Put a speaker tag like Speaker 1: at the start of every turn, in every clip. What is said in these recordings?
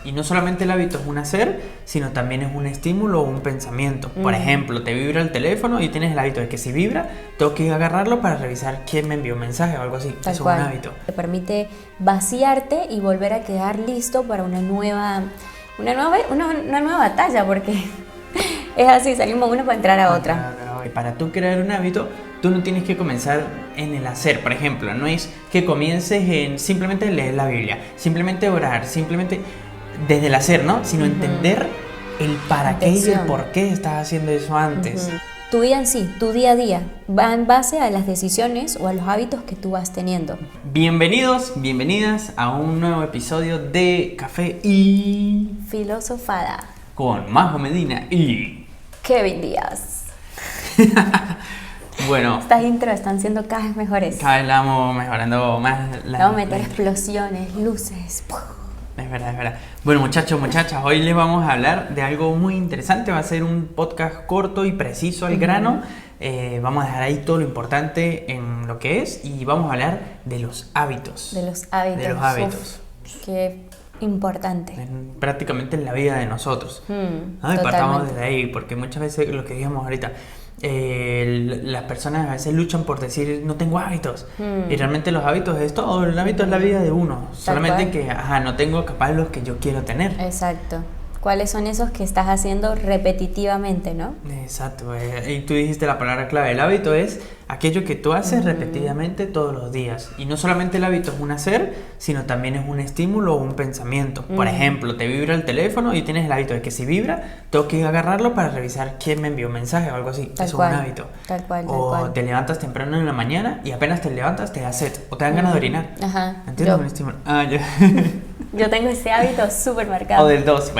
Speaker 1: Y no solamente el hábito es un hacer, sino también es un estímulo o un pensamiento. Por ejemplo, te vibra el teléfono y tienes el hábito de que si vibra, tengo que ir a agarrarlo para revisar quién me envió un mensaje o algo así.
Speaker 2: Tal
Speaker 1: Eso
Speaker 2: cual.
Speaker 1: es un hábito.
Speaker 2: Te permite vaciarte y volver a quedar listo para una nueva batalla, porque es así, salimos uno para entrar a otra.
Speaker 1: Y para tú crear un hábito, tú no tienes que comenzar en el hacer. Por ejemplo, no es que comiences en simplemente leer la Biblia, simplemente orar, simplemente desde el hacer, ¿no? Sino entender el para qué y el por qué estás haciendo eso antes.
Speaker 2: Tu vida en sí, tu día a día, va en base a las decisiones o a los hábitos que tú vas teniendo.
Speaker 1: Bienvenidos, bienvenidas a un nuevo episodio de Café y
Speaker 2: Filosofada.
Speaker 1: Con Majo Medina y
Speaker 2: Kevin Díaz.
Speaker 1: Bueno,
Speaker 2: Estas intros están siendo cada vez mejores.
Speaker 1: cada vez la vamos mejorando más.
Speaker 2: Vamos a meter explosiones, luces.
Speaker 1: Es verdad, es verdad. Bueno, muchachos, muchachas, hoy les vamos a hablar de algo muy interesante. Va a ser un podcast corto y preciso al grano. Vamos a dejar ahí todo lo importante en lo que es y vamos a hablar de los hábitos.
Speaker 2: De los hábitos.
Speaker 1: De los hábitos.
Speaker 2: Uf, qué importante.
Speaker 1: Prácticamente en la vida de nosotros. ¿No? Y partamos desde ahí, porque muchas veces lo que dijimos ahorita, las personas a veces luchan por decir no tengo hábitos y realmente los hábitos es todo, el hábito es la vida de uno, solamente que no tengo capaz los que yo quiero tener.
Speaker 2: Exacto. ¿Cuáles son esos que estás haciendo repetitivamente, no?
Speaker 1: Exacto, y tú dijiste la palabra clave, el hábito es aquello que tú haces repetidamente todos los días. Y no solamente el hábito es un hacer, sino también es un estímulo o un pensamiento. Por ejemplo, te vibra el teléfono y tienes el hábito de que si vibra, tengo que ir a agarrarlo para revisar quién me envió un mensaje o algo así. Eso es un hábito.
Speaker 2: Tal cual.
Speaker 1: Te levantas temprano en la mañana y apenas te levantas te da sed o te dan ganas de orinar.
Speaker 2: Ajá.
Speaker 1: ¿Entiendes? Un estímulo.
Speaker 2: Yo tengo ese hábito súper marcado.
Speaker 1: O del 2.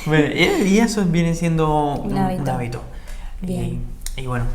Speaker 1: Bueno, y eso viene siendo un hábito.
Speaker 2: Bien.
Speaker 1: Y bueno.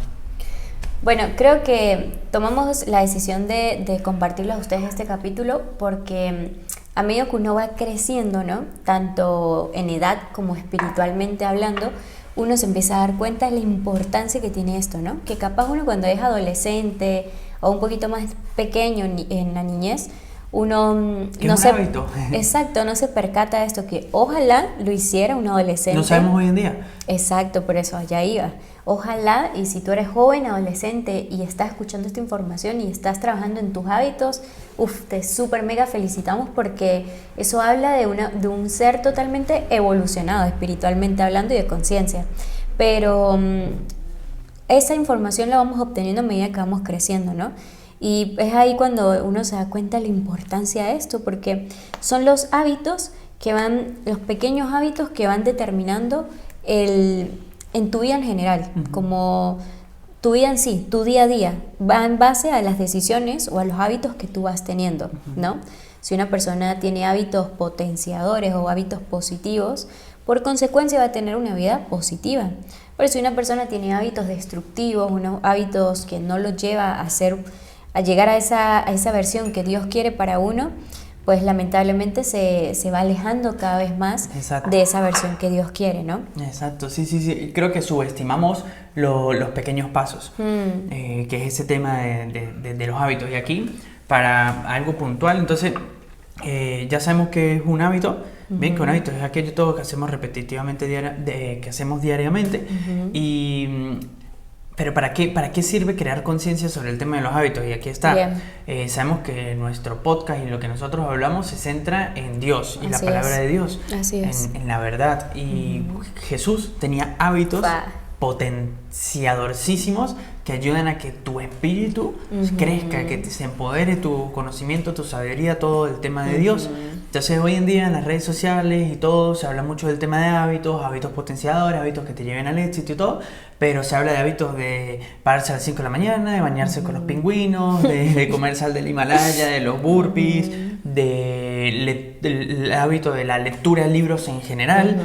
Speaker 2: Bueno, creo que tomamos la decisión de compartirles a ustedes este capítulo porque a medida que uno va creciendo, ¿no? Tanto en edad como espiritualmente hablando, uno se empieza a dar cuenta de la importancia que tiene esto, ¿no? Que capaz uno cuando es adolescente o un poquito más pequeño en la niñez, uno no se,
Speaker 1: hábito.
Speaker 2: Exacto, no se percata de esto, que ojalá lo hiciera un adolescente.
Speaker 1: No sabemos hoy en día.
Speaker 2: Exacto, por eso allá iba. Ojalá, y si tú eres joven, adolescente y estás escuchando esta información y estás trabajando en tus hábitos, te súper mega felicitamos porque eso habla de un ser totalmente evolucionado, espiritualmente hablando y de conciencia. Pero esa información la vamos obteniendo a medida que vamos creciendo, ¿no? Y es ahí cuando uno se da cuenta de la importancia de esto, porque son los hábitos los pequeños hábitos que van determinando en tu vida en general, como tu vida en sí, tu día a día, va en base a las decisiones o a los hábitos que tú vas teniendo, ¿no? Si una persona tiene hábitos potenciadores o hábitos positivos, por consecuencia va a tener una vida positiva. Pero si una persona tiene hábitos destructivos, unos hábitos que no lo lleva a llegar a esa versión que Dios quiere para uno, pues lamentablemente se va alejando cada vez más de esa versión que Dios quiere, ¿no?
Speaker 1: Exacto, sí. Creo que subestimamos los pequeños pasos, que es ese tema de los hábitos. Y aquí, para algo puntual, entonces, ya sabemos que es un hábito. Bien, que un hábito es aquello todo que hacemos repetitivamente, que hacemos diariamente. Pero ¿para qué sirve crear conciencia sobre el tema de los hábitos? Y aquí está. Sabemos que nuestro podcast y lo que nosotros hablamos se centra en Dios y la palabra de Dios.
Speaker 2: Así es.
Speaker 1: En la verdad. Y Jesús tenía hábitos potenciadorcísimos que ayudan a que tu espíritu crezca, que se empodere tu conocimiento, tu sabiduría, todo el tema de Dios. Entonces hoy en día en las redes sociales y todo se habla mucho del tema de hábitos potenciadores, hábitos que te lleven al éxito y todo, pero se habla de hábitos de pararse a las 5 de la mañana, de bañarse con los pingüinos, de comer sal del Himalaya, de los burpees, del hábito de la lectura de libros en general,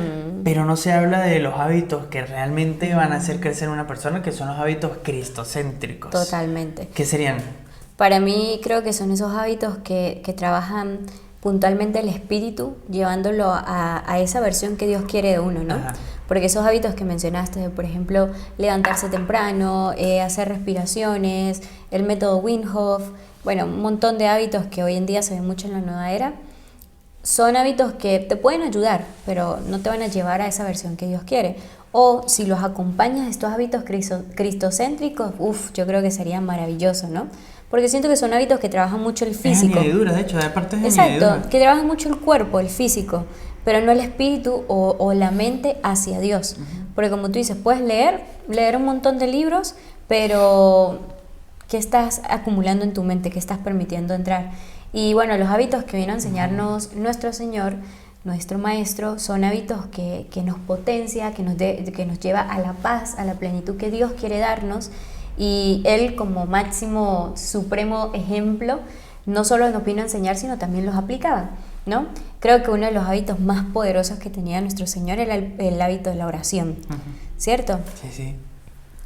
Speaker 1: pero no se habla de los hábitos que realmente van a hacer crecer a una persona, que son los hábitos cristocéntricos.
Speaker 2: Totalmente.
Speaker 1: ¿Qué serían?
Speaker 2: Para mí creo que son esos hábitos que trabajan puntualmente el espíritu, llevándolo a esa versión que Dios quiere de uno, ¿no? porque esos hábitos que mencionaste, de, por ejemplo, levantarse temprano, hacer respiraciones, el método Wim Hof, bueno, un montón de hábitos que hoy en día se ven mucho en la nueva era, son hábitos que te pueden ayudar, pero no te van a llevar a esa versión que Dios quiere. O si los acompañas, estos hábitos cristocéntricos, yo creo que sería maravilloso, ¿no? Porque siento que son hábitos que trabajan mucho el físico.
Speaker 1: Es añadidura, de hecho, aparte es
Speaker 2: exacto,
Speaker 1: añadidura.
Speaker 2: que trabajan mucho el cuerpo, el físico, pero no el espíritu o la mente hacia Dios. Porque como tú dices, puedes leer un montón de libros, pero ¿qué estás acumulando en tu mente? ¿Qué estás permitiendo entrar? Y bueno, los hábitos que vino a enseñarnos nuestro Señor, nuestro Maestro, son hábitos que nos potencia, que nos lleva a la paz, a la plenitud que Dios quiere darnos. Y Él, como máximo, supremo ejemplo, no solo nos vino a enseñar, sino también los aplicaba, ¿no? Creo que uno de los hábitos más poderosos que tenía nuestro Señor era el hábito de la oración, ¿cierto?
Speaker 1: Sí, sí.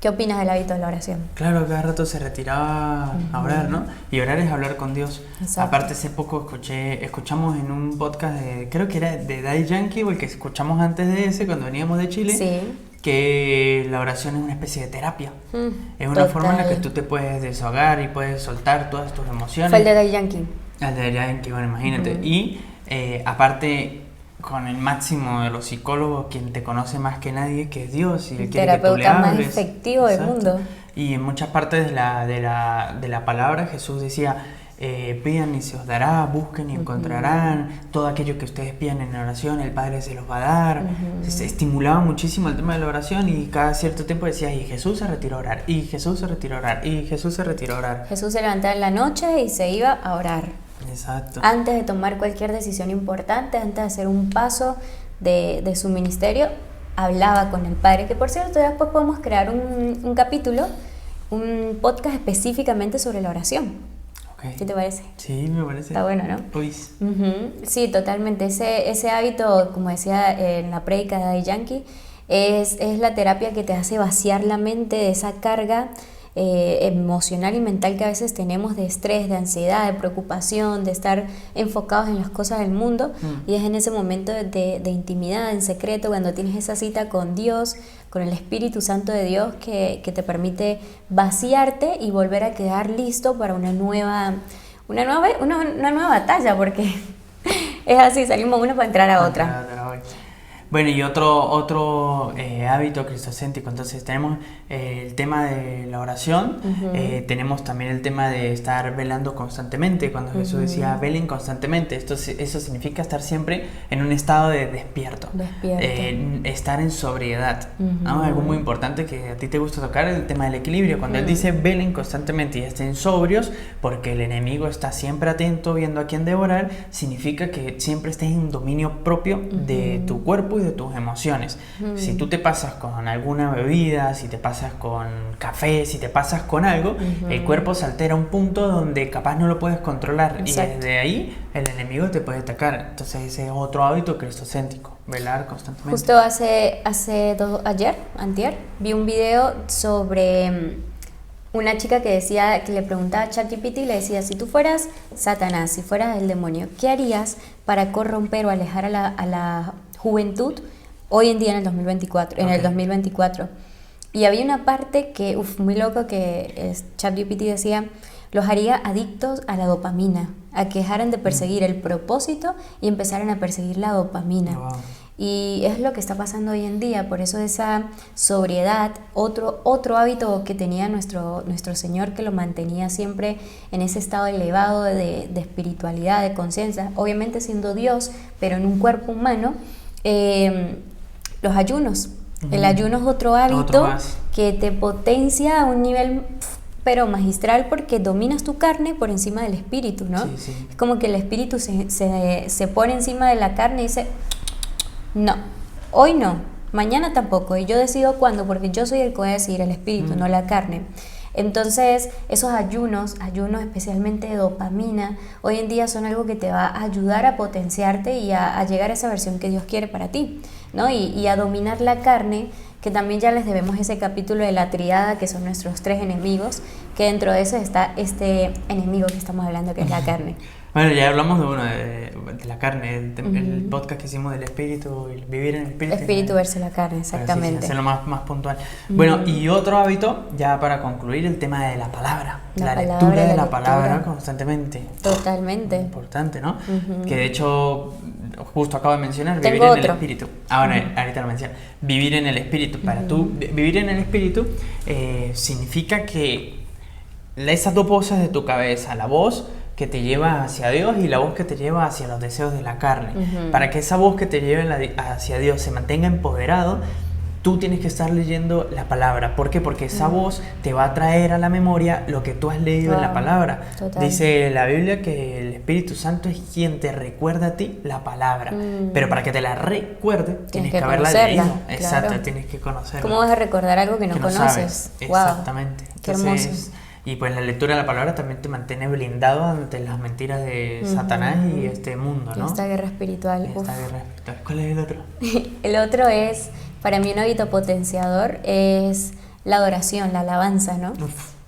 Speaker 2: ¿Qué opinas del hábito de la oración?
Speaker 1: Claro, cada rato se retiraba a orar, ¿no? Y orar es hablar con Dios.
Speaker 2: Exacto.
Speaker 1: Aparte, hace poco escuchamos en un podcast, creo que era de Daddy Yankee, o el que escuchamos antes de ese, cuando veníamos de Chile,
Speaker 2: Sí.
Speaker 1: que la oración es una especie de terapia. Es una
Speaker 2: Total.
Speaker 1: forma en la que tú te puedes desahogar y puedes soltar todas tus emociones.
Speaker 2: Fue el de Daddy Yankee.
Speaker 1: El de Daddy Yankee, bueno, imagínate. Y aparte, con el máximo de los psicólogos, quien te conoce más que nadie, que es Dios, y él
Speaker 2: El
Speaker 1: quiere que tú le
Speaker 2: terapeuta más
Speaker 1: hables.
Speaker 2: efectivo del
Speaker 1: Exacto.
Speaker 2: mundo.
Speaker 1: Y en muchas partes de la palabra Jesús decía, pidan y se os dará, busquen y encontrarán, todo aquello que ustedes pidan en oración, el Padre se los va a dar. Se estimulaba muchísimo el tema de la oración, y cada cierto tiempo decía, y Jesús se retiró a orar, y Jesús se retiró a orar, y Jesús se retiró a orar.
Speaker 2: Jesús se levantaba en la noche y se iba a orar.
Speaker 1: Exacto.
Speaker 2: Antes de tomar cualquier decisión importante, antes de hacer un paso de su ministerio, hablaba con el Padre, que por cierto después podemos crear un capítulo, un podcast específicamente sobre la oración.
Speaker 1: Okay.
Speaker 2: ¿Qué te parece?
Speaker 1: Sí, me parece.
Speaker 2: Está bueno, ¿no?
Speaker 1: Uy.
Speaker 2: Sí, totalmente. Ese hábito, como decía en la prédica de Daddy Yankee, es la terapia que te hace vaciar la mente de esa carga emocional y mental que a veces tenemos, de estrés, de ansiedad, de preocupación, de estar enfocados en las cosas del mundo. Y es en ese momento de intimidad, en secreto, cuando tienes esa cita con Dios, con el Espíritu Santo de Dios, que te permite vaciarte y volver a quedar listo para una nueva batalla, porque es así, salimos uno para entrar a otra.
Speaker 1: Bueno, y otro hábito cristocéntrico, entonces tenemos el tema de la oración, tenemos también el tema de estar velando constantemente. Cuando Jesús decía velen constantemente, eso significa estar siempre en un estado de despierto. Estar en sobriedad, ¿no? Algo muy importante que a ti te gusta tocar, el tema del equilibrio. Cuando Él dice velen constantemente y estén sobrios, porque el enemigo está siempre atento viendo a quién devorar, significa que siempre estés en dominio propio de tu cuerpo y de tus emociones. Si tú te pasas con alguna bebida, si te pasas con café, si te pasas con algo, el cuerpo se altera a un punto donde capaz no lo puedes controlar. Exacto. Y desde ahí el enemigo te puede atacar. Entonces ese es otro hábito cristocéntrico, velar constantemente.
Speaker 2: Justo antier, vi un video sobre una chica que decía, que le preguntaba a ChatGPT y le decía, si tú fueras Satanás, si fueras el demonio, ¿qué harías para corromper o alejar a la juventud hoy en día en el 2024? En el 2024. Y había una parte que, muy loco, que ChatGPT decía, los haría adictos a la dopamina, a que dejaran de perseguir el propósito y empezaran a perseguir la dopamina. Wow. Y es lo que está pasando hoy en día. Por eso esa sobriedad, otro hábito que tenía nuestro Señor, que lo mantenía siempre en ese estado elevado de espiritualidad, de conciencia, obviamente siendo Dios, pero en un cuerpo humano, los ayunos. El ayuno es otro hábito que te potencia a un nivel pero magistral, porque dominas tu carne por encima del espíritu, ¿no? Sí, sí. Es como que el espíritu se pone encima de la carne y dice, no, hoy no, mañana tampoco, y yo decido cuándo, porque yo soy el que voy a decidir, el espíritu, no la carne. Entonces esos ayunos especialmente de dopamina, hoy en día son algo que te va a ayudar a potenciarte y a llegar a esa versión que Dios quiere para ti, ¿no? Y a dominar la carne, que también ya les debemos ese capítulo de la triada, que son nuestros 3 enemigos, que dentro de eso está este enemigo que estamos hablando, que es la carne.
Speaker 1: Bueno, ya hablamos de uno, de la carne, el podcast que hicimos del espíritu, el vivir en el espíritu.
Speaker 2: Espíritu versus la carne, exactamente.
Speaker 1: Sí, hacerlo más puntual. Bueno, y otro hábito, ya para concluir, el tema de la palabra. La lectura de la palabra constantemente.
Speaker 2: Totalmente.
Speaker 1: Importante, ¿no? Que de hecho, justo acabo de mencionar,
Speaker 2: Tengo
Speaker 1: vivir en
Speaker 2: otro.
Speaker 1: el espíritu. Ahora, ahorita lo menciono. Vivir en el espíritu. Para tú vivir en el espíritu significa que esas dos voces de tu cabeza, la voz que te lleva hacia Dios y la voz que te lleva hacia los deseos de la carne. Para que esa voz que te lleve hacia Dios se mantenga empoderado, tú tienes que estar leyendo la palabra. ¿Por qué? Porque esa voz te va a traer a la memoria lo que tú has leído en la palabra.
Speaker 2: Total.
Speaker 1: Dice la Biblia que el Espíritu Santo es quien te recuerda a ti la palabra. Pero para que te la recuerde, tienes que haberla leído.
Speaker 2: Claro.
Speaker 1: Exacto, tienes que conocerla.
Speaker 2: ¿Cómo vas a recordar algo que no conoces?
Speaker 1: Sabes.
Speaker 2: Wow.
Speaker 1: Exactamente.
Speaker 2: Qué
Speaker 1: Entonces,
Speaker 2: hermoso.
Speaker 1: y pues la lectura de la palabra también te mantiene blindado ante las mentiras de Satanás y este mundo, ¿no?
Speaker 2: Esta guerra espiritual.
Speaker 1: Esta guerra espiritual. ¿Cuál es el otro?
Speaker 2: El otro es, para mí un hábito potenciador es la adoración, la alabanza, ¿no?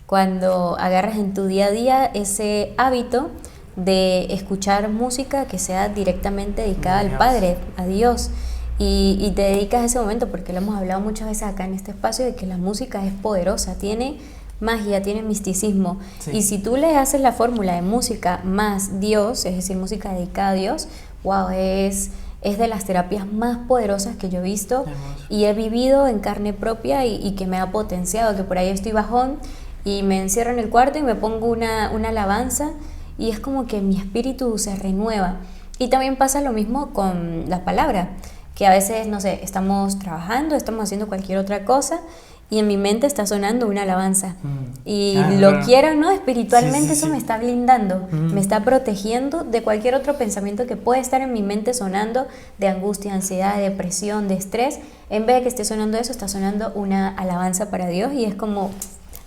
Speaker 2: Cuando agarras en tu día a día ese hábito de escuchar música que sea directamente dedicada al Padre, a Dios, y te dedicas a ese momento, porque lo hemos hablado muchas veces acá en este espacio, de que la música es poderosa, tiene magia, tiene misticismo. Sí. Y si tú le haces la fórmula de música más Dios, es decir, música dedicada a Dios, wow, es de las terapias más poderosas que yo he visto y he vivido en carne propia y que me ha potenciado, que por ahí estoy bajón y me encierro en el cuarto y me pongo una alabanza y es como que mi espíritu se renueva. Y también pasa lo mismo con la palabra, que a veces, no sé, estamos trabajando, estamos haciendo cualquier otra cosa y en mi mente está sonando una alabanza. Y lo quiero, ¿no? Espiritualmente eso me está blindando, me está protegiendo de cualquier otro pensamiento que puede estar en mi mente sonando, de angustia, ansiedad, de depresión, de estrés. En vez de que esté sonando eso, está sonando una alabanza para Dios y es como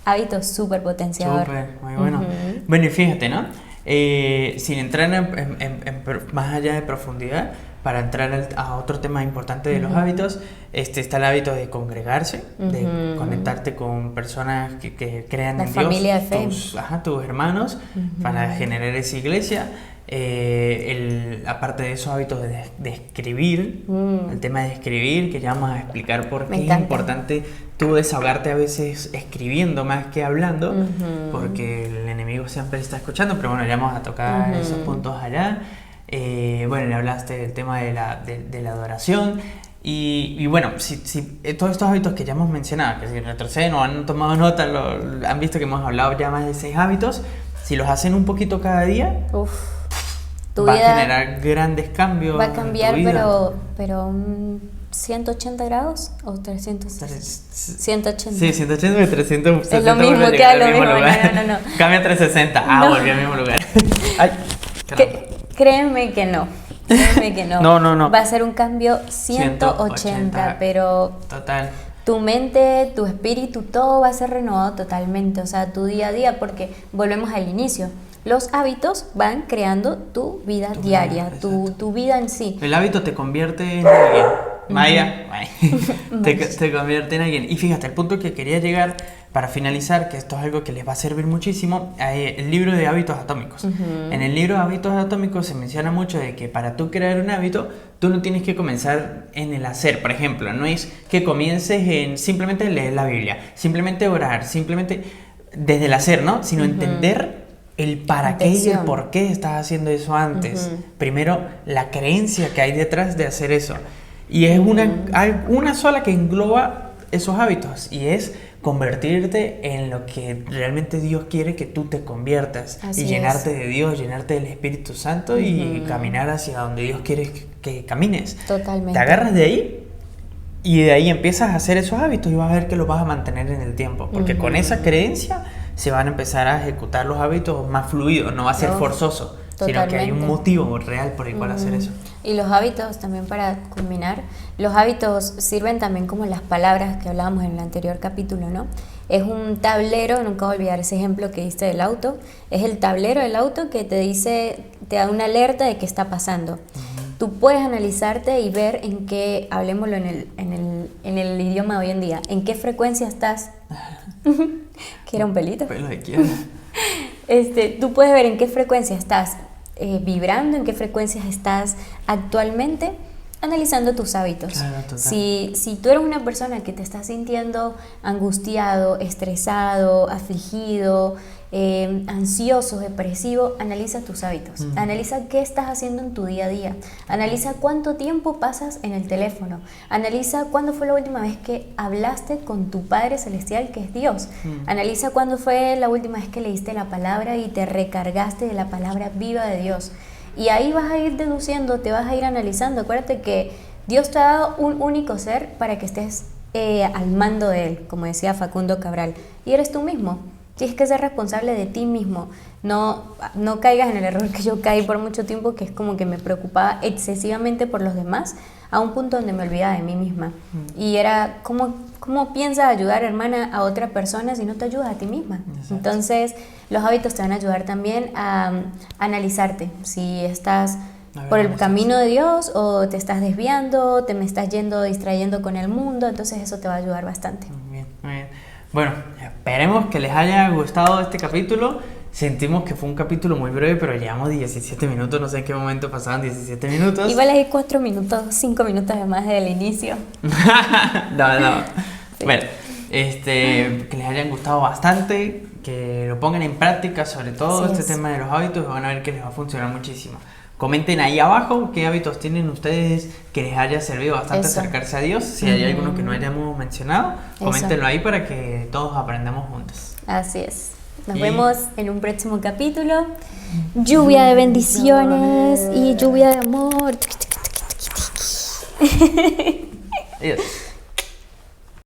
Speaker 2: hábito súper potenciador.
Speaker 1: Súper, muy bueno. Bueno, y fíjate, ¿no? Sin entrar en más allá de profundidad, para entrar a otro tema importante de los hábitos, está el hábito de congregarse, de conectarte con personas que crean en Dios,
Speaker 2: familia de fe.
Speaker 1: Tus hermanos, para generar esa iglesia. Aparte de esos hábitos de escribir, el tema de escribir, que ya vamos a explicar por qué es importante tú desahogarte a veces escribiendo más que hablando, porque el enemigo siempre está escuchando, pero bueno, ya vamos a tocar esos puntos allá. Bueno, le hablaste del tema de la adoración y bueno, si todos estos hábitos que ya hemos mencionado, que si retroceden o han tomado nota, han visto que hemos hablado ya más de 6 hábitos, si los hacen un poquito cada día,
Speaker 2: tu
Speaker 1: va
Speaker 2: vida
Speaker 1: a generar grandes cambios.
Speaker 2: va a cambiar,
Speaker 1: en tu vida.
Speaker 2: pero 180 grados o 300. 180.
Speaker 1: Sí, 180 y 360.
Speaker 2: Es lo mismo, queda lo mismo. No.
Speaker 1: Cambia 360. Volvió al mismo lugar. Ay,
Speaker 2: créeme que no.
Speaker 1: No.
Speaker 2: Va a ser un cambio 180, pero
Speaker 1: total.
Speaker 2: Tu mente, tu espíritu, todo va a ser renovado totalmente, o sea, tu día a día, porque volvemos al inicio. Los hábitos van creando tu vida diaria, tu vida en sí.
Speaker 1: El hábito te convierte en alguien. Vaya. Te convierte en alguien. Y fíjate, el punto que quería llegar para finalizar, que esto es algo que les va a servir muchísimo, el libro de hábitos atómicos. En el libro de hábitos atómicos se menciona mucho de que para tú crear un hábito, tú no tienes que comenzar en el hacer. Por ejemplo, no es que comiences en simplemente leer la Biblia, simplemente orar, simplemente desde el hacer, ¿no? Sino entender el para qué y el por qué estás haciendo eso antes. Primero, la creencia que hay detrás de hacer eso. Y es una sola que engloba esos hábitos, y es convertirte en lo que realmente Dios quiere que tú te conviertas. Así y llenarte de Dios, llenarte del Espíritu Santo y caminar hacia donde Dios quiere que camines.
Speaker 2: Totalmente.
Speaker 1: Te agarras de ahí y de ahí empiezas a hacer esos hábitos y vas a ver que los vas a mantener en el tiempo, porque con esa creencia se van a empezar a ejecutar los hábitos más fluidos, no va a ser forzoso. Sino que hay un motivo real por el cual hacer eso.
Speaker 2: Y los hábitos, también para culminar, los hábitos sirven también como las palabras que hablábamos en el anterior capítulo, ¿no? Es un tablero, nunca voy a olvidar ese ejemplo que diste del auto, es el tablero del auto que te da una alerta de qué está pasando. Tú puedes analizarte y ver en qué, hablemoslo en el idioma de hoy en día, en qué frecuencia estás. ¿Quiere un pelito?
Speaker 1: Pelo de quién.
Speaker 2: Tú puedes ver en qué frecuencia estás vibrando, en qué frecuencias estás actualmente, analizando tus hábitos.
Speaker 1: Claro, total.
Speaker 2: Si tú eres una persona que te está sintiendo angustiado, estresado, afligido, ansioso, depresivo, analiza tus hábitos. Analiza qué estás haciendo en tu día a día. Analiza cuánto tiempo pasas en el teléfono. Analiza cuándo fue la última vez que hablaste con tu Padre Celestial, que es Dios. Analiza cuándo fue la última vez que leíste la palabra y te recargaste de la palabra viva de Dios. Y ahí vas a ir deduciendo, te vas a ir analizando. Acuérdate que Dios te ha dado un único ser para que estés al mando de Él, como decía Facundo Cabral. Y eres tú mismo. Tienes que ser responsable de ti mismo. No caigas en el error que yo caí por mucho tiempo, que es como que me preocupaba excesivamente por los demás, a un punto donde me olvidaba de mí misma. Y era, ¿cómo piensas ayudar, hermana, a otra persona si no te ayudas a ti misma? Exacto. Entonces, los hábitos te van a ayudar también a analizarte. Si estás por el camino de Dios o te estás desviando, te me estás distrayendo con el mundo, entonces eso te va a ayudar bastante.
Speaker 1: Muy bien, muy bien. Bueno, esperemos que les haya gustado este capítulo. Sentimos que fue un capítulo muy breve, pero llevamos 17 minutos, no sé en qué momento pasaban 17 minutos.
Speaker 2: Igual hay 4 minutos, 5 minutos además del inicio.
Speaker 1: No.
Speaker 2: Sí.
Speaker 1: Bueno, que les hayan gustado bastante, que lo pongan en práctica, sobre todo este tema de los hábitos, y van a ver que les va a funcionar muchísimo. Comenten ahí abajo qué hábitos tienen ustedes que les haya servido bastante acercarse a Dios. Si hay alguno que no hayamos mencionado, coméntenlo ahí para que todos aprendamos juntos.
Speaker 2: Así es. Nos vemos en un próximo capítulo. Lluvia de bendiciones y lluvia de amor.
Speaker 1: Adiós.